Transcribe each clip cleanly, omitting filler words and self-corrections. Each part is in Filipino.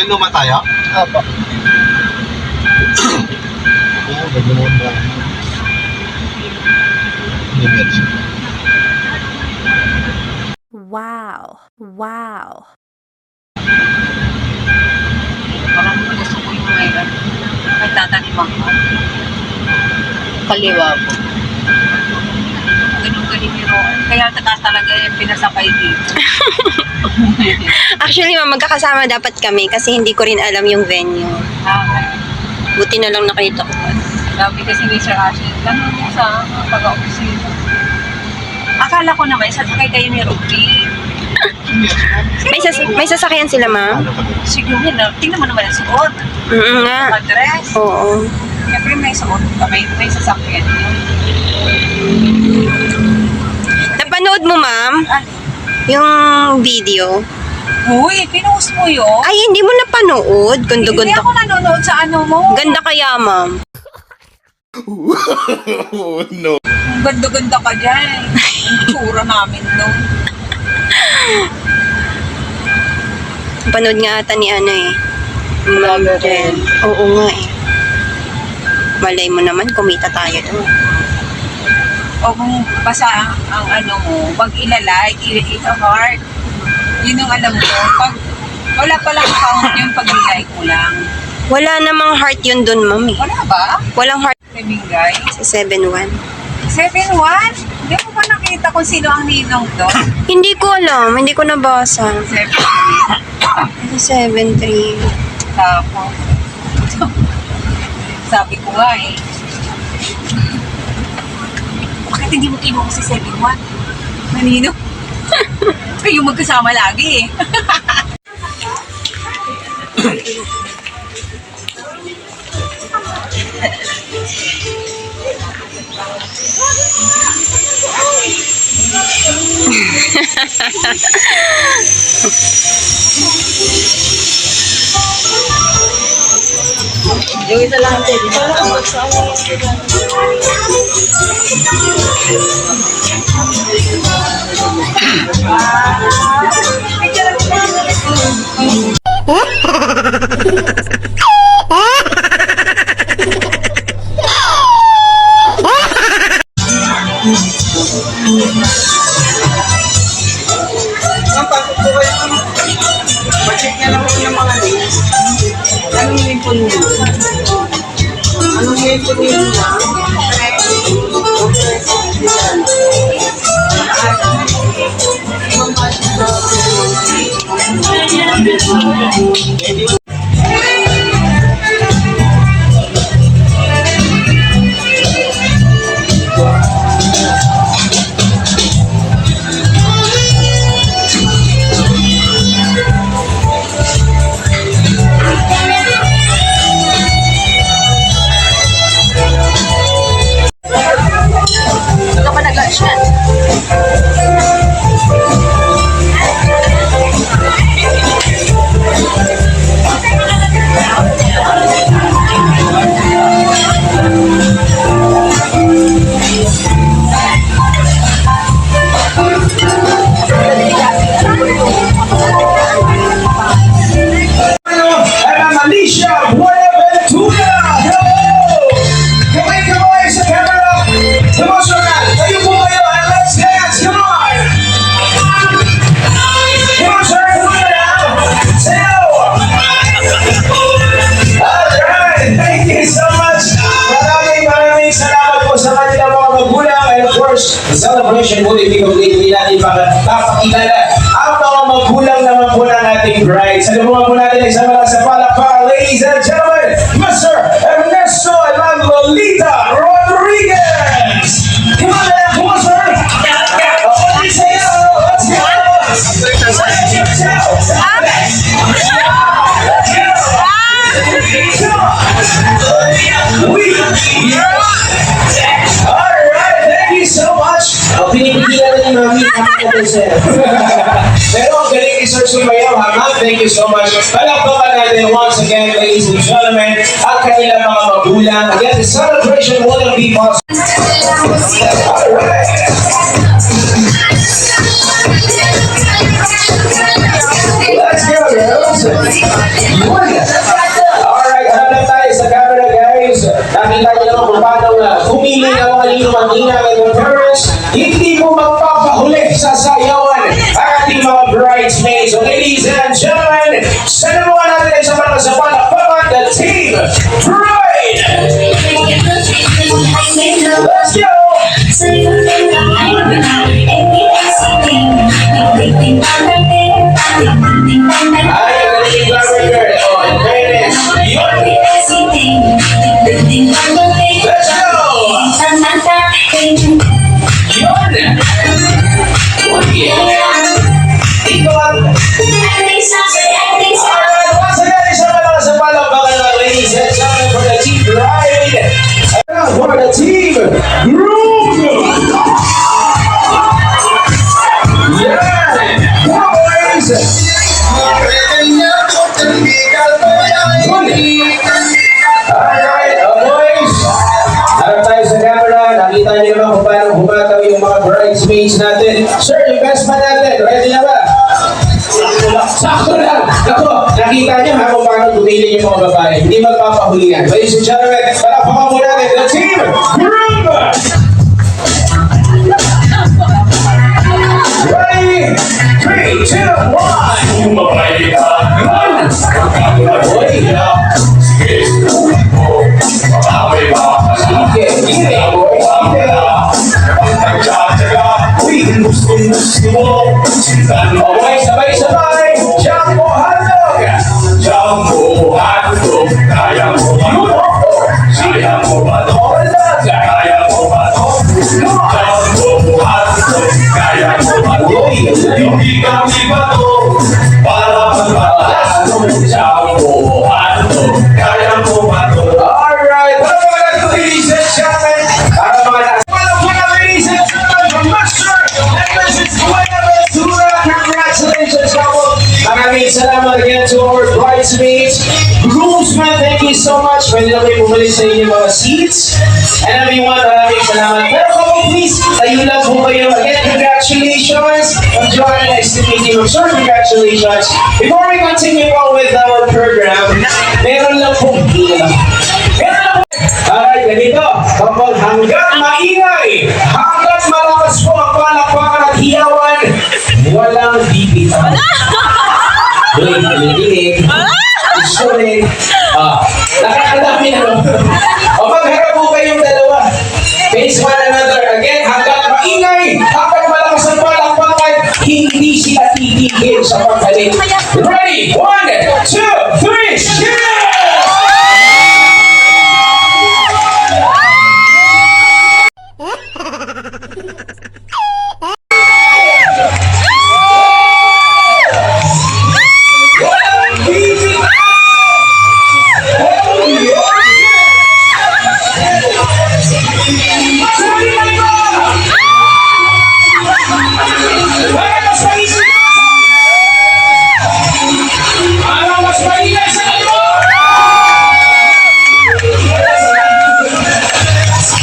Galing luma tayo? Opo. Oo, ganda naman ba? Wow. Wow. Parang gusto ko yung may tatanim ako. Kaliwa po. Ganun-galing ni Roan. Kaya talaga yung pinasakay dito. Actually, ma'am, magkakasama dapat kami kasi hindi ko rin alam yung venue. Buti na lang nakita ko. Sabi kasi ni Sir Ashley, lang mo sa pag-opisina. Akala ko naman, sasakay kayo ni Ruby. May sasakyan sila, ma'am? Siguro na, tingnan mo naman ang suot. Nga. Address. Oo. Siyempre may suot ka, may sasakyan. Napanood mo, ma'am? Yung video? Uy, pinost mo yun? Ay, hindi mo napanood. Hindi Ganda-ganda. ako nanonood sa ano mo. Ganda kaya, ma'am. Oh, no. Ang ganda-ganda ka dyan. Ang tsura namin doon. Panood nga ata ni ano eh. Ni Ma'am Jen. Oo nga eh. Malay mo naman, kumita tayo doon. O kung basta ang ano mo, pag ilalike, i-heart. Yun ang alam mo. Pag wala palang count yung pag-like mo lang. Wala namang heart yun doon, ma'am eh. Wala ba? Walang heart Bingay. sa 7-1. 7-1? Hindi mo ba nakita kung sino ang ninong doon? Hindi ko alam. Hindi ko nabasa. 7-3. 7-3. Tapos, sabi ko nga eh, bakit hindi mo kinuha si 7-1? Nanino? Kayo magkasama lagi eh. Yung isa lang din. Pasok po kayo. Pacheck niya lang po yung mga names. Anong name po niyo? Anong name po niyo na? Ito ka nag-asyan. Alicia Buenaventura! Hello! Kamay sa camera! Emotional! Tayo po kayo and let's dance! Come on! Come on, sir! Come on now! Sayo! Alright! Thank you so much! Maraming salamat po sa kanilang mga magulang and of course, the celebration will be complete. Hindi natin papakilala ang mga magulang naman po ng ating bride. Salubungan po natin isang mga sa palakpakan, ladies and gentlemen, Mr. Ernesto Evangelita Rodriguez! Come on now, come on, sir! Let's go! Let's go! Alright, thank you so much! Pinipigilan na ni Mami pero ang galing ni Sir Sumayaw, ha, ma'am? Thank you so much. Palakpakan natin once again, ladies and gentlemen, ang kanilang mga magulang. Again, the celebration will be possible. Alright. Let's go, girls. Nakita niyo naman kung paano pumili ng mga linong-linang ng parents. Hindi mo magpapahuli sa sayawan ang ating mga bridesmaids. So ladies and gentlemen, sanamuhan natin ay sa mga sa palakpakan, the team Bride! Let's go! Ay, ang galing flower girl. Oh, in fairness. Yun. Let's go! Yun! Oh, yeah. Dito ang... Alright, once again, isang malakas sa palakpakan mga ladies and gentlemen for the team Bride. And for the team Groom! Yeah! Boys! Alright, boys! Harap tayo sa camera. Nakita niyo naman kung paano bumataw yung mga bridesmaids natin. Sir, yung best man natin, ready na ba? Sakto lang! Ako, nakita niyo ha kung paano bumili yung mga babae. Hindi magpapahuli yan. Ladies and gentlemen, palakpakan mo natin the team Groom! Ready? 3, 2, 1! Boy! Sige, sige, boy. Okay, sabay-sabay. Jumbo hotdog. Jumbo hotdog, kaya mo ba? Kaya mo ba? Kaya mo ba? Jumbo hotdog, kaya mo ba? Hindi kami ba to? Para magbatas. Jumbo hotdog, kaya mo ba to? Alright, palakpakan natin, ladies and gentlemen. Para mga nasa. Palakpakan, ladies and gentlemen, from Master and Mrs. Buenaventura. Congratulations, couple. Maraming salamat again to our bridesmaids. Groomsmen, thank you so much. Pwede na kayo bumalik sa inyong mga seats. And everyone, maraming salamat. Pero couple, please, tayo lang po kayo. Again, congratulations. I'm John, nice to meet you. Sir, congratulations. Before we continue on with our program, meron lang po. Alright, ganito. Kapag hanggat maingay, hanggat malakas po ang palakpakan at hiyawan, walang bibitawan. Wait, nalilig. Gusto rin. Nakakadami na. O magharap po kayong dalawa. Face one another. Again, hanggat maingay, hanggat malakas ang palakpakan, hindi sila titigil sa pagbalik. Ready? 1, 2, 3, cheers!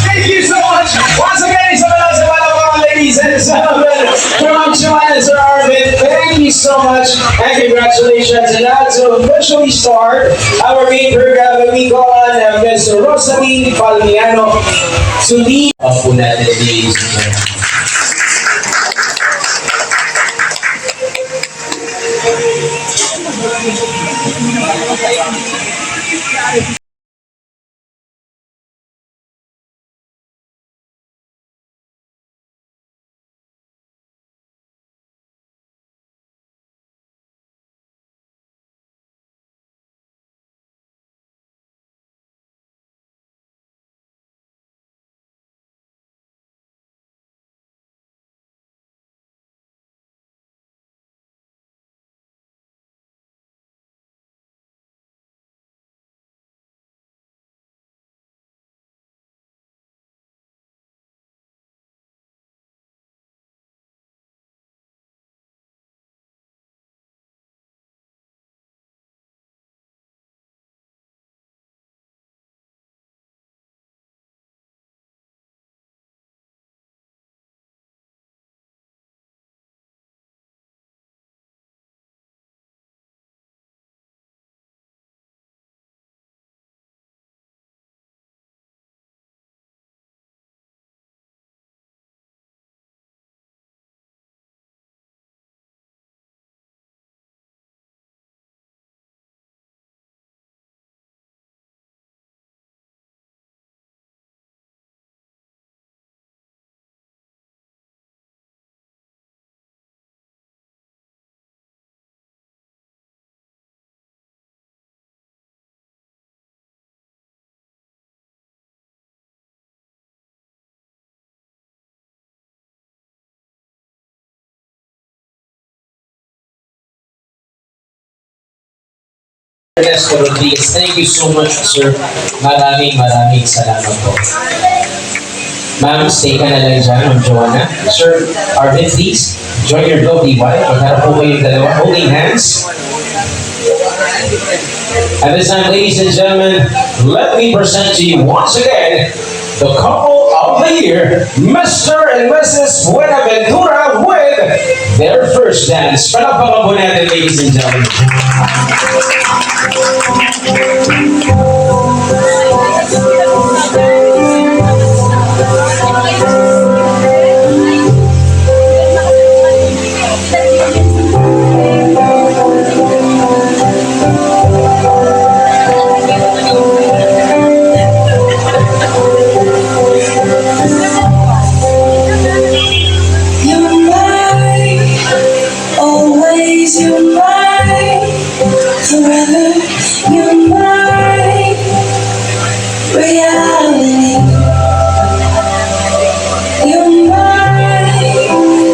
Thank you so much. Once again, isa na lang sa palakpakan, ladies and gentlemen, from Joanna Sir Arvin. Thank you so much and congratulations. And now to officially start our main program, we call on Ms. Rosalie Palmiano to lead off po natin, ladies and gentlemen. Ernesto Rodriguez. Thank you so much, sir. Maraming salamat po. Ma'am, stay ka na lang dyan, Ma'am Joanna. Sir, Arvin, please, join your lovely wife. Magharap po kayong dalawa. Holding hands. At this time, ladies and gentlemen, let me present to you once again the couple of the year, Mr. and Mrs. Buenaventura, with their first dance. Palakpakan po natin, ladies and gentlemen.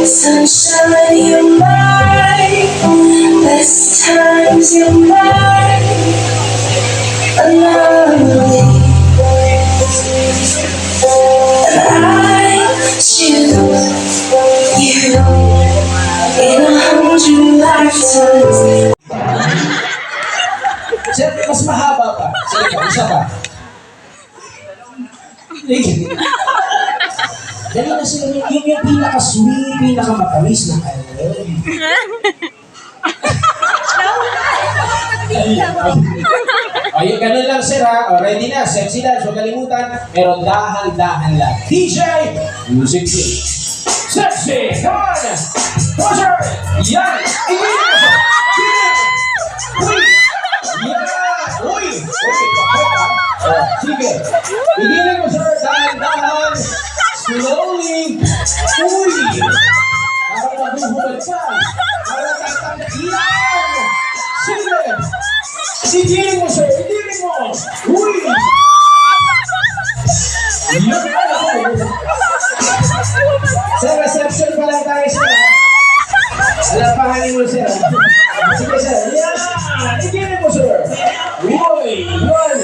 Sunshine, you're mine. Best times, you're mine. Anomaly. And I choose you in 100 lifetimes. Sir, mas mahaba pa. Sige pa, isa pa. Dali na sila yung pinaka-sweet, pinaka-matamis na ayun, ganun lang sir ha. O, ready na, sexy dance, huwag kalimutan. Pero dahan-dahan lang. DJ, music please. Sexy, come on! Come on sir! Yan! Igilin mo sir! Uy! Yan! Uy! Sige! Igilin mo sir! Dahan-dahan! Slowly! Uy! Parang mabuhubad ka! Parang tatangkilan! Sige! Igilin mo sir! Igilin mo! Uy! Sir, reception pa lang tayo sir. Alapahanin mo sir. Sige sir. Yan! Igilin mo sir! Uy! Yun!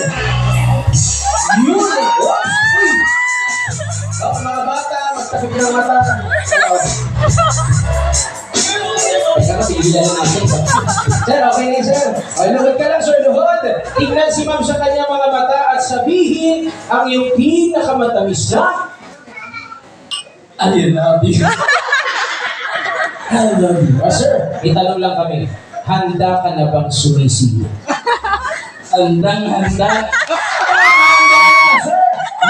Yun! Uy! Oh, mga bata, magtakip ng mata. Teka na, pigilan na natin. Sir, okay na sir. O, luhod ka lang, sir, luhod. Tignan si ma'am sa kanyang mga mata at sabihin ang iyong pinakamatamis na I love you. I love you. Oh, sir, itanong lang kami. Handa ka na bang sumisiyo? Handang-handa.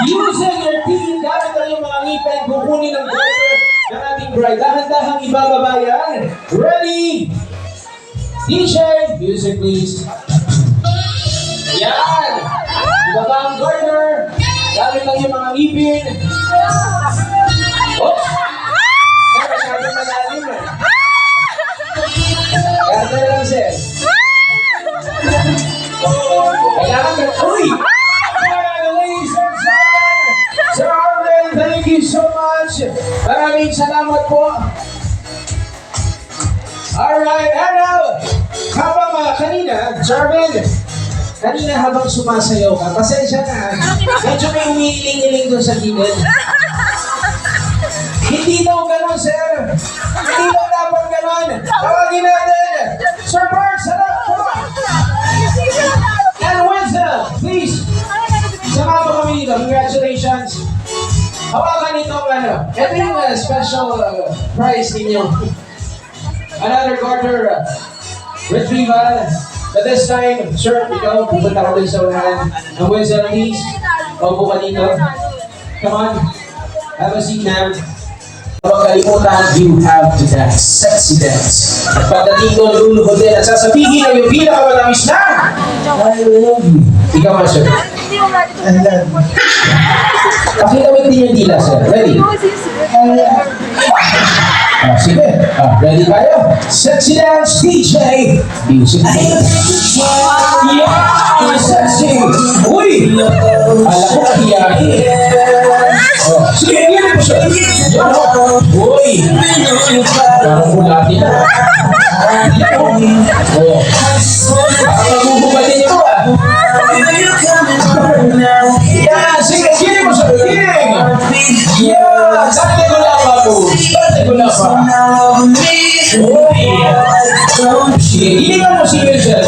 Using your team, gamit ang iyong mga ngipin, kukunin ang daughter ng ating bride. Dahan-dahang ibababa yan. Ready? DJ, music please. Yan! Ibaba ang garter. Gamit ang iyong mga ngipin. Oops! Kaya masyadong malalim eh. Garter lang sir. Kailangan ka. Uy! Sir Arlen, thank you so much. Maraming salamat po. Alright, and now, habang kanina, Sir Arlen, kanina habang sumasayaw ka, pasensya na, medyo may umiiling-iling doon sa gilid. Hindi daw ganun, sir. Hindi daw dapat ganun. Tawagin natin. Sir Bert, sarap po. And Wednesday, please. Sama po kami dito. Congratulations. Hawakan itong ito yung special prize ninyo. Another garter retrieval. But this time, sir, ikaw, pupunta ko rin sa unahan. Ang Wednesday, please. Paupo ka dito. Come on. Have a seat, ma'am. Huwag kalimutan, you have to dance. Sexy dance. At pagdating doon, luluhod din at sasabihin ang yung pinakamatamis na I love you. Ikaw nga, sir. Pakitawid din yung dila, sir. Ready? Sige. Ready kayo? Sexy dance, DJ. Music. Yeah! Sexy! Uy! Alam ko kahiyahin. Sige, hindi po siya. Uy! Parang bulati na. Parang mabubugatin yung Wala pa. Sige, hilingan mo si Wilson.